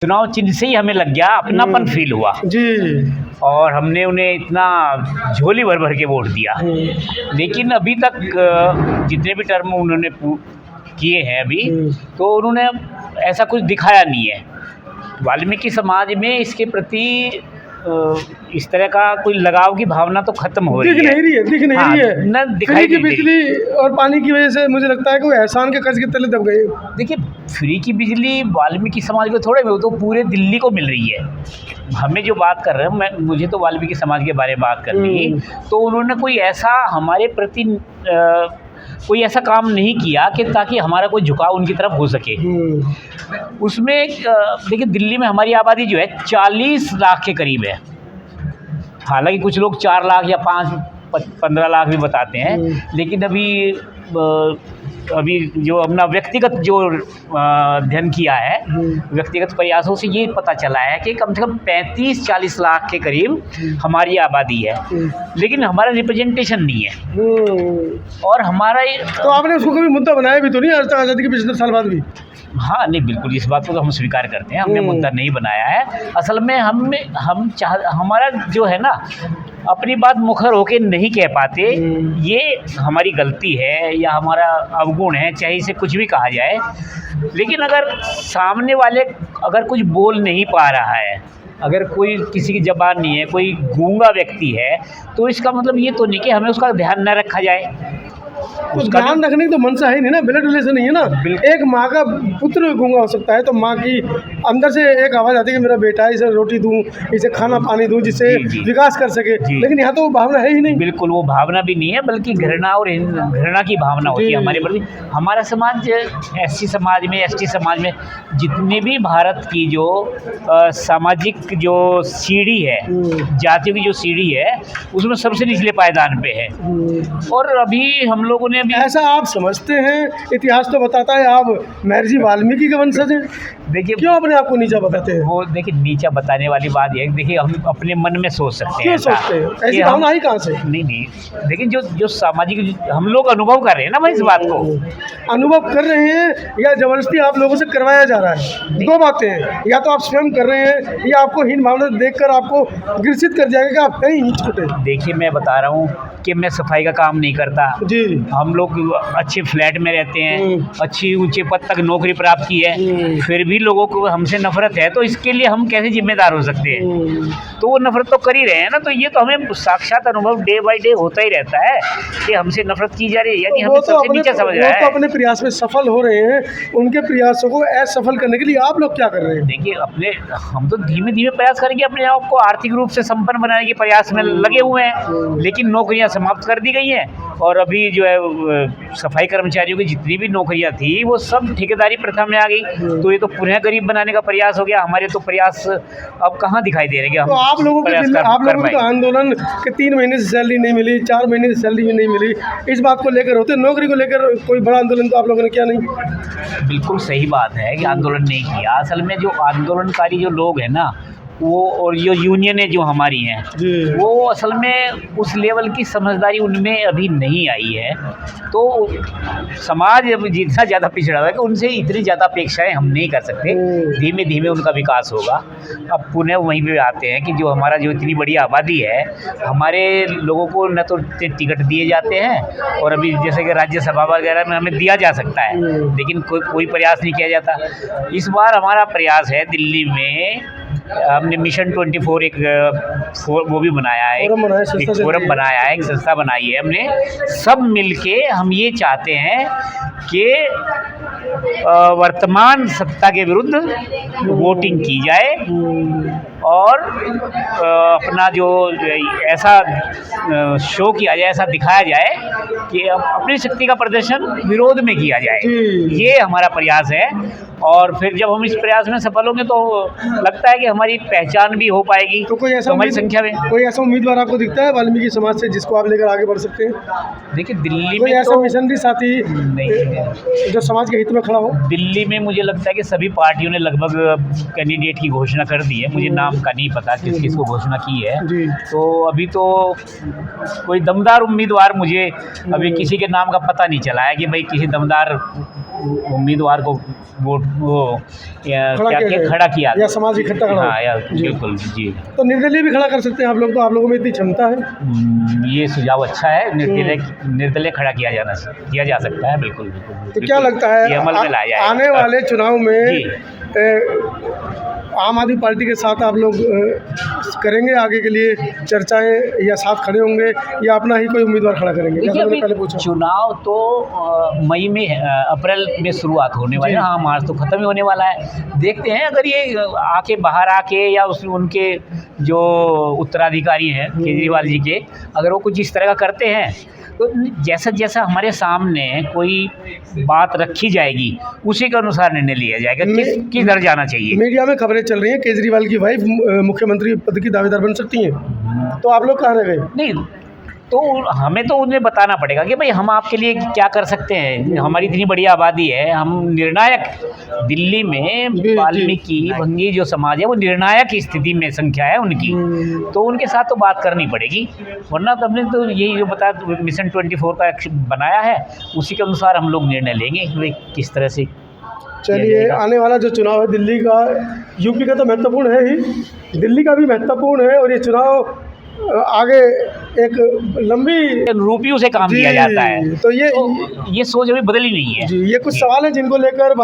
चुनाव चिन्ह से ही हमें लग गया, अपनापन फील हुआ जी। और हमने उन्हें इतना झोली भर भर के वोट दिया। लेकिन अभी तक जितने भी टर्म उन्होंने किए हैं अभी, तो उन्होंने ऐसा कुछ दिखाया नहीं है। वाल्मीकि समाज में इसके प्रति इस तरह का कोई लगाव की भावना तो खत्म हो रही है। दिख नहीं रही है। न दिखाई की बिजली और पानी की वजह से मुझे लगता है कि वो एहसान के कर्ज के तले दब गए। देखिए, फ्री की बिजली वाल्मीकि समाज को थोड़े में, वो तो पूरे दिल्ली को मिल रही है। हमें जो बात कर रहे हैं, मुझे तो वाल्मीकि समाज के बारे में बात करनी, तो उन्होंने कोई ऐसा हमारे प्रति कोई ऐसा काम नहीं किया कि ताकि हमारा कोई झुकाव उनकी तरफ हो सके। उसमें देखिए, दिल्ली में हमारी आबादी जो है 40 लाख के करीब है। हालांकि कुछ लोग 4 लाख या 15 लाख भी बताते हैं, लेकिन अभी जो अपना व्यक्तिगत जो अध्ययन किया है, व्यक्तिगत प्रयासों से ये पता चला है कि कम से कम 35-40 लाख के करीब हमारी आबादी है, लेकिन हमारा रिप्रेजेंटेशन नहीं है। और हमारा तो आपने उसको कभी मुद्दा बनाया भी तो नहीं आज़ादी के 75 साल बाद भी? हाँ, नहीं, बिल्कुल इस बात को तो हम स्वीकार करते हैं, हमने मुद्दा नहीं बनाया है। असल में हमारा जो है ना, अपनी बात मुखर होके नहीं कह पाते, ये हमारी गलती है या हमारा अवगुण है, चाहे इसे कुछ भी कहा जाए। लेकिन अगर सामने वाले अगर कुछ बोल नहीं पा रहा है, अगर कोई किसी की ज़बान नहीं है, कोई गूंगा व्यक्ति है, तो इसका मतलब ये तो नहीं कि हमें उसका ध्यान न रखा जाए। तो ध्यान रखने की तो मनसा है नहीं ना, ब्लड रिलेशन नहीं है ना। एक माँ का पुत्र गूंगा हो सकता है, तो माँ की अंदर से एक आवाज़ आती है कि मेरा बेटा है, इसे रोटी दूं, इसे खाना पानी दूं, जिससे विकास कर सके। लेकिन यहाँ तो वो भावना है ही नहीं। बिल्कुल, वो भावना भी नहीं है, बल्कि घृणा और घृणा की भावना होती है हमारे प्रति। हमारा समाज एससी समाज में, एसटी समाज में, जितने भी भारत की जो सामाजिक जो सीढ़ी है, जातियों की जो सीढ़ी है, उसमें सबसे निचले पायदान पे है। और अभी हम लोगों ने भी ऐसा आप समझते हैं? इतिहास तो बताता है आप महर्षि वाल्मीकि के वंशज हैं। देखिए, क्यों अपने आप को नीचा बताते हैं? वो देखिए, नीचा बताने वाली बात ये है, देखिए हम अपने मन में सोच सकते हैं। क्यों सोचते हैं? ऐसी भावना आई कहाँ से? नहीं, देखिए, जो सामाजिक हम लोग अनुभव कर रहे हैं ना भाई, इस बात को अनुभव कर रहे हैं या जबरदस्ती आप लोगों से करवाया जा रहा है? दो बातें हैं, या तो आप स्वयं कर रहे हैं या आपको हीन भावना देखकर आपको ग्रसित कर जाएगा कि आप कहीं छूटे। देखिए, मैं बता रहा हूँ कि मैं सफाई का काम नहीं करता जी। हम लोग अच्छे फ्लैट में रहते हैं, अच्छी ऊंचे पद तक नौकरी प्राप्त की है, फिर भी लोगों को हमसे नफरत है, तो इसके लिए हम कैसे जिम्मेदार हो सकते हैं? तो वो नफरत तो कर ही रहे हैं ना। तो ये तो हमें साक्षात अनुभव डे बाय डे होता ही रहता है कि हमसे नफरत की जा रही है, यानी हमें सबसे नीचा समझ रहा है। तो अपने प्रयास में सफल हो रहे हैं, उनके प्रयासों को असफल करने के लिए आप लोग क्या कर रहे हैं? देखिए, हम तो धीमे धीमे प्रयास करेंगे, अपने आप को आर्थिक रूप से संपन्न बनाने के प्रयास में लगे हुए हैं, लेकिन नौकरियां समाप्त कर दी गई हैं। और अभी जो है सफाई कर्मचारियों की जितनी भी नौकरियां थी, वो सब ठेकेदारी प्रथा में आ गई। तो ये तो पुनः गरीब बनाने का प्रयास हो गया। हमारे तो प्रयास अब कहाँ दिखाई दे रहे हैं? तो आप लोगों को आंदोलन के 3 महीने से सैलरी नहीं मिली, 4 महीने से सैलरी नहीं मिली, इस बात को लेकर होते, नौकरी को लेकर कोई बड़ा आंदोलन तो आप लोगों ने किया नहीं? बिल्कुल सही बात है कि आंदोलन नहीं किया। असल में जो आंदोलनकारी जो लोग हैं ना, वो और ये यूनियनें जो हमारी हैं, वो असल में उस लेवल की समझदारी उनमें अभी नहीं आई है। तो समाज अब जितना ज़्यादा पिछड़ा हुआ है कि उनसे इतनी ज़्यादा अपेक्षाएं हम नहीं कर सकते। धीमे धीमे उनका विकास होगा। अब पुनः वहीं पे आते हैं कि जो हमारा जो इतनी बड़ी आबादी है, हमारे लोगों को न तो टिकट दिए जाते हैं, और अभी जैसे कि राज्यसभा वगैरह में हमें दिया जा सकता है, लेकिन कोई प्रयास नहीं किया जाता। इस बार हमारा प्रयास है, दिल्ली में हमने मिशन 24 एक वो भी बनाया है, एक फोरम बनाया है, एक संस्था बनाई है हमने। सब मिलके हम ये चाहते हैं कि वर्तमान सत्ता के विरुद्ध वोटिंग की जाए, और अपना जो ऐसा शो किया जाए, ऐसा दिखाया जाए कि अपनी शक्ति का प्रदर्शन विरोध में किया जाए। ये हमारा प्रयास है। और फिर जब हम इस प्रयास में सफल होंगे, तो लगता है कि हमारी पहचान भी हो पाएगी। तो कोई ऐसा हमारी संख्या में कोई ऐसा उम्मीदवार आपको दिखता है वाल्मीकि समाज से, जिसको आप लेकर आगे बढ़ सकते हैं? देखिए, दिल्ली कोई में ऐसा मिशनरी साथी नहीं है जो समाज के हित में खड़ा हो? दिल्ली में मुझे लगता है कि सभी पार्टियों ने लगभग कैंडिडेट की घोषणा कर दी है। मुझे नाम का नहीं पता किस किस को घोषणा की है। तो अभी तो कोई दमदार उम्मीदवार मुझे अभी किसी के नाम का पता नहीं चला है कि भाई किसी दमदार उम्मीदवार को वोट वो खड़ा किया या समाज इकट्ठा खड़ा हो। हाँ यार बिल्कुल जी। तो निर्दलीय भी खड़ा कर सकते हैं आप लोग, तो आप लोगों में इतनी क्षमता है। ये सुझाव अच्छा है, निर्दलीय खड़ा किया जा सकता है, बिल्कुल बिल्कुल। तो क्या लगता है ये अमल में लाया जाएगा। आने वाले चुनाव जी। में आम आदमी पार्टी के साथ आप लोग करेंगे आगे के लिए चर्चाएं, या साथ खड़े होंगे, या अपना ही कोई उम्मीदवार खड़ा करेंगे? जैसा मैंने पहले पूछा, चुनाव तो मई में अप्रैल में शुरुआत होने वाली है। हाँ, मार्च तो ख़त्म ही होने वाला है। देखते हैं अगर ये आके बाहर आके या उनके जो उत्तराधिकारी हैं केजरीवाल जी के, अगर वो कुछ इस तरह का करते हैं तो जैसा जैसा हमारे सामने कोई बात रखी जाएगी उसी के अनुसार निर्णय लिया जाएगा किस दर जाना चाहिए। मीडिया में खबरें चल रही हैं केजरीवाल की वाइफ मुख्यमंत्री पद की दावेदार बन सकती हैं, तो आप लोग कहाँ रह गए? नहीं, तो हमें तो उन्हें बताना पड़ेगा कि भाई हम आपके लिए क्या कर सकते हैं। हमारी इतनी बड़ी आबादी है, हम निर्णायक, दिल्ली में वाल्मीकि भंगी जो समाज है वो निर्णायक स्थिति में संख्या है उनकी, तो उनके साथ तो बात करनी पड़ेगी। वरना तो हमने तो यही जो बताया मिशन 24 का बनाया है, उसी के अनुसार हम लोग निर्णय लेंगे कि भाई किस तरह से। चलिए, आने वाला जो चुनाव है दिल्ली का, यूपी का तो महत्वपूर्ण है ही, दिल्ली का भी महत्वपूर्ण है, और ये चुनाव आगे एक लंबी रूपियों से काम किया जाता है, तो ये सोच अभी बदली नहीं है जी। ये कुछ सवाल हैं जिनको लेकर